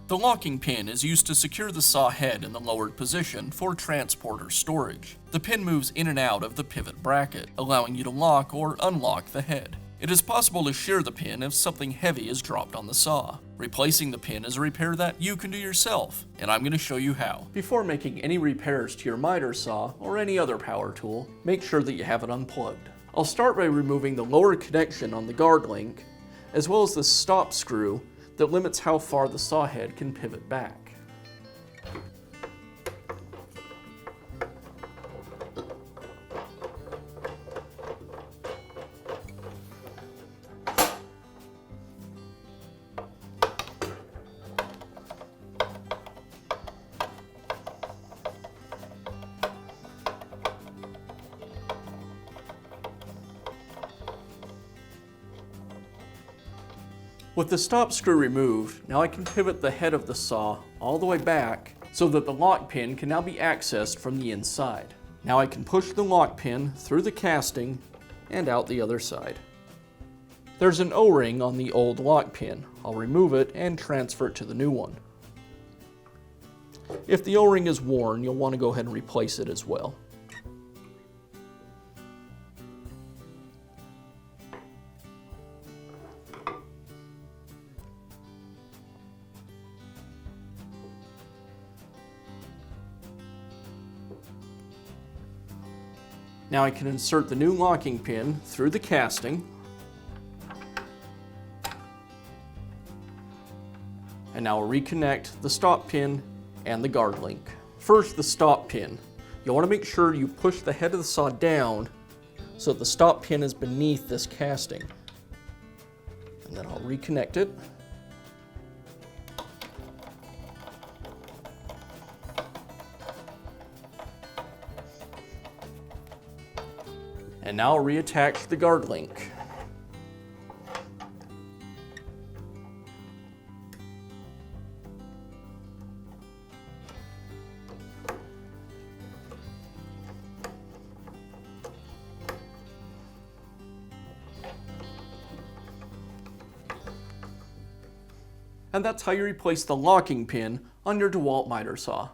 The locking pin is used to secure the saw head in the lowered position for transport or storage. The pin moves in and out of the pivot bracket, allowing you to lock or unlock the head. It is possible to shear the pin if something heavy is dropped on the saw. Replacing the pin is a repair that you can do yourself, and I'm going to show you how. Before making any repairs to your miter saw or any other power tool, make sure that you have it unplugged. I'll start by removing the lower connection on the guard link, as well as the stop screw that limits how far the saw head can pivot back. With the stop screw removed, now I can pivot the head of the saw all the way back so that the lock pin can now be accessed from the inside. Now I can push the lock pin through the casting and out the other side. There's an O-ring on the old lock pin. I'll remove it and transfer it to the new one. If the O-ring is worn, you'll want to go ahead and replace it as well. Now I can insert the new locking pin through the casting, and now I'll reconnect the stop pin and the guard link. First, the stop pin. You'll want to make sure you push the head of the saw down so that the stop pin is beneath this casting. And then I'll reconnect it. And now I'll reattach the guard link. And that's how you replace the locking pin on your DeWALT Miter Saw.